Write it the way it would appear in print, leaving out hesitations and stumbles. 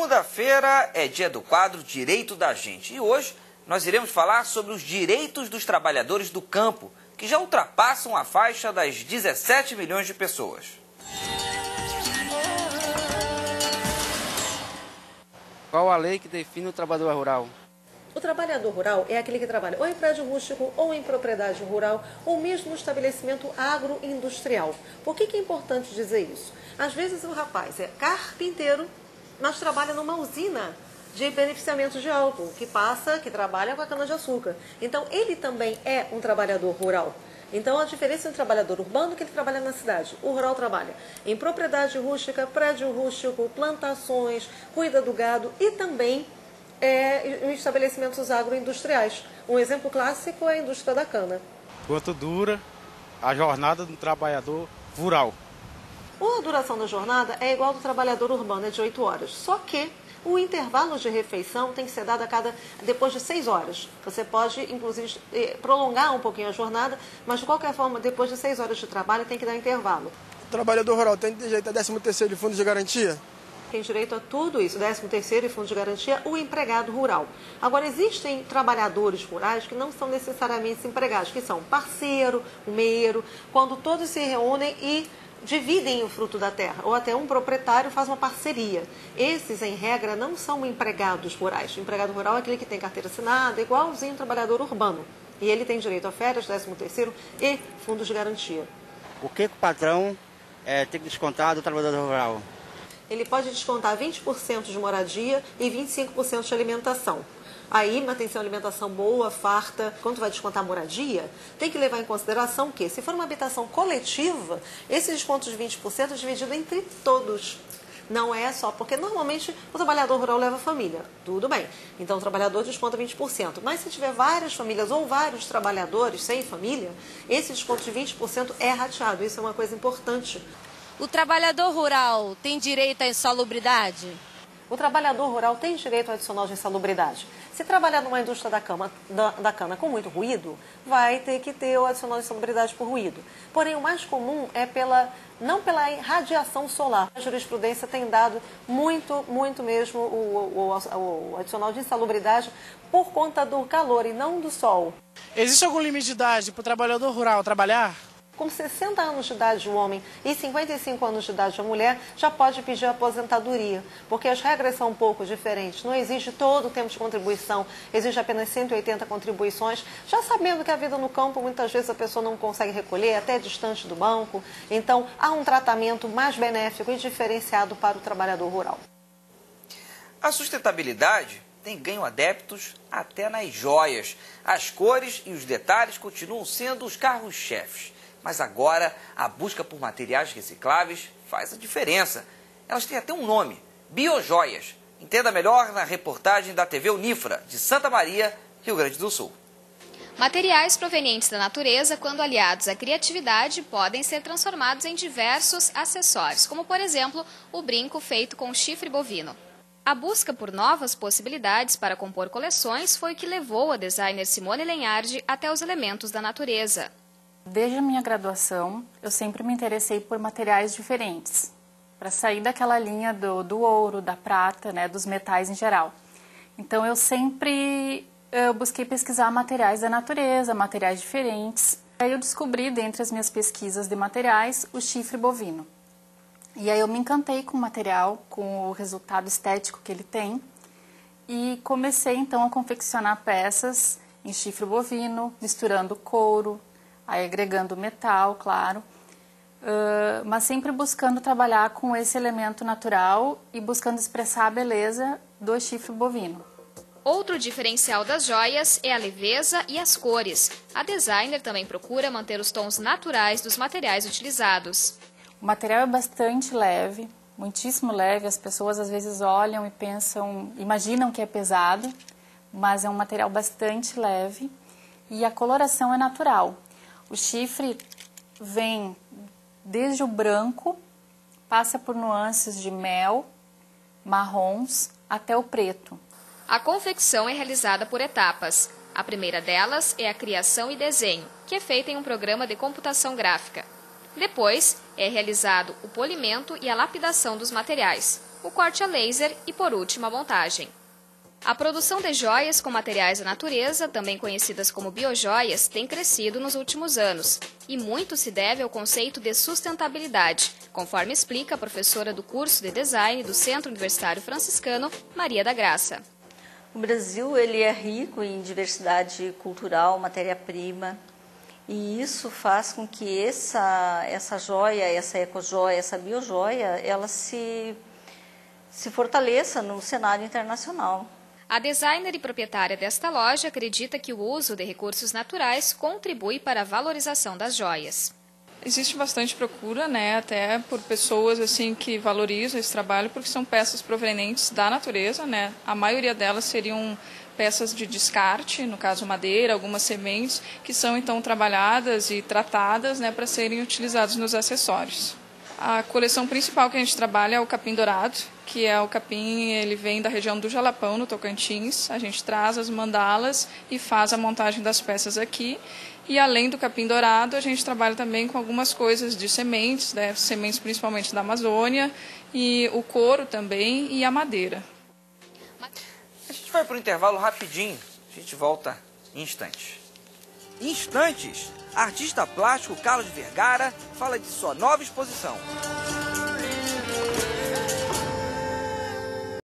Segunda-feira é dia do quadro Direito da Gente e hoje nós iremos falar sobre os direitos dos trabalhadores do campo, que já ultrapassam a faixa das 17 milhões de pessoas. Qual a lei que define o trabalhador rural? O trabalhador rural é aquele que trabalha ou em prédio rústico, ou em propriedade rural, ou mesmo no estabelecimento agroindustrial. Por que é importante dizer isso? Às vezes o rapaz é carpinteiro, mas trabalha numa usina de beneficiamento de álcool, que trabalha com a cana-de-açúcar. Então, ele também é um trabalhador rural. Então, a diferença entre o trabalhador urbano que ele trabalha na cidade. O rural trabalha em propriedade rústica, prédio rústico, plantações, cuida do gado e também em estabelecimentos agroindustriais. Um exemplo clássico é a indústria da cana. Quanto dura a jornada do trabalhador rural? A duração da jornada é igual ao do trabalhador urbano, é de 8 horas. Só que o intervalo de refeição tem que ser dado depois de 6 horas. Você pode, inclusive, prolongar um pouquinho a jornada, mas de qualquer forma, depois de 6 horas de trabalho, tem que dar intervalo. O trabalhador rural tem direito a 13º de fundo de garantia? Tem direito a tudo isso, 13º e fundo de garantia, o empregado rural. Agora, existem trabalhadores rurais que não são necessariamente empregados, que são parceiro, o meeiro, quando todos se reúnem e dividem o fruto da terra, ou até um proprietário faz uma parceria. Esses, em regra, não são empregados rurais. O empregado rural é aquele que tem carteira assinada, igualzinho ao trabalhador urbano. E ele tem direito a férias, 13º e fundos de garantia. O que o patrão tem que descontar do trabalhador rural? Ele pode descontar 20% de moradia e 25% de alimentação. Aí, mas tem que ser uma alimentação boa, farta. Quando vai descontar a moradia, tem que levar em consideração que, se for uma habitação coletiva, esse desconto de 20% é dividido entre todos. Não é só, porque normalmente o trabalhador rural leva família. Tudo bem. Então, o trabalhador desconta 20%. Mas se tiver várias famílias ou vários trabalhadores sem família, esse desconto de 20% é rateado. Isso é uma coisa importante. O trabalhador rural tem direito à insalubridade? O trabalhador rural tem direito ao adicional de insalubridade. Se trabalhar numa indústria da cana com muito ruído, vai ter que ter o adicional de insalubridade por ruído. Porém, o mais comum é não pela radiação solar. A jurisprudência tem dado muito mesmo o adicional de insalubridade por conta do calor e não do sol. Existe algum limite de idade para o trabalhador rural trabalhar? Com 60 anos de idade o homem e 55 anos de idade a mulher já pode pedir aposentadoria, porque as regras são um pouco diferentes. Não exige todo o tempo de contribuição, exige apenas 180 contribuições, já sabendo que a vida no campo muitas vezes a pessoa não consegue recolher, até distante do banco. Então, há um tratamento mais benéfico e diferenciado para o trabalhador rural. A sustentabilidade tem ganho adeptos até nas joias. As cores e os detalhes continuam sendo os carros-chefes. Mas agora a busca por materiais recicláveis faz a diferença. Elas têm até um nome, biojoias. Entenda melhor na reportagem da TV Unifra, de Santa Maria, Rio Grande do Sul. Materiais provenientes da natureza, quando aliados à criatividade, podem ser transformados em diversos acessórios, como por exemplo o brinco feito com chifre bovino. A busca por novas possibilidades para compor coleções foi o que levou a designer Simone Lenhardi até os elementos da natureza. Desde a minha graduação, eu sempre me interessei por materiais diferentes, para sair daquela linha do ouro, da prata, né, dos metais em geral. Então eu sempre busquei pesquisar materiais da natureza, materiais diferentes. Aí eu descobri, dentre as minhas pesquisas de materiais, o chifre bovino. E aí eu me encantei com o material, com o resultado estético que ele tem, e comecei então a confeccionar peças em chifre bovino, misturando couro, aí agregando metal, claro, mas sempre buscando trabalhar com esse elemento natural e buscando expressar a beleza do chifre bovino. Outro diferencial das joias é a leveza e as cores. A designer também procura manter os tons naturais dos materiais utilizados. O material é bastante leve, muitíssimo leve. As pessoas às vezes olham e pensam, imaginam que é pesado, mas é um material bastante leve e a coloração é natural. O chifre vem desde o branco, passa por nuances de mel, marrons, até o preto. A confecção é realizada por etapas. A primeira delas é a criação e desenho, que é feita em um programa de computação gráfica. Depois, é realizado o polimento e a lapidação dos materiais. o corte a laser e, por último, a montagem. A produção de joias com materiais da natureza, também conhecidas como biojoias, tem crescido nos últimos anos. E muito se deve ao conceito de sustentabilidade, conforme explica a professora do curso de design do Centro Universitário Franciscano, Maria da Graça. O Brasil ele é rico em diversidade cultural, matéria-prima, e isso faz com que essa joia, essa ecojoia, essa biojoia, ela se fortaleça no cenário internacional. A designer e proprietária desta loja acredita que o uso de recursos naturais contribui para a valorização das joias. Existe bastante procura, né, até por pessoas assim que valorizam esse trabalho, porque são peças provenientes da natureza, né? A maioria delas seriam peças de descarte, no caso madeira, algumas sementes, que são então trabalhadas e tratadas, né, para serem utilizadas nos acessórios. A coleção principal que a gente trabalha é o capim dourado, que é o capim, ele vem da região do Jalapão, no Tocantins. A gente traz as mandalas e faz a montagem das peças aqui. E além do capim dourado, a gente trabalha também com algumas coisas de sementes, né? Sementes principalmente da Amazônia, e o couro também e a madeira. A gente vai para o intervalo rapidinho, a gente volta em instantes. Instantes, artista plástico Carlos Vergara fala de sua nova exposição.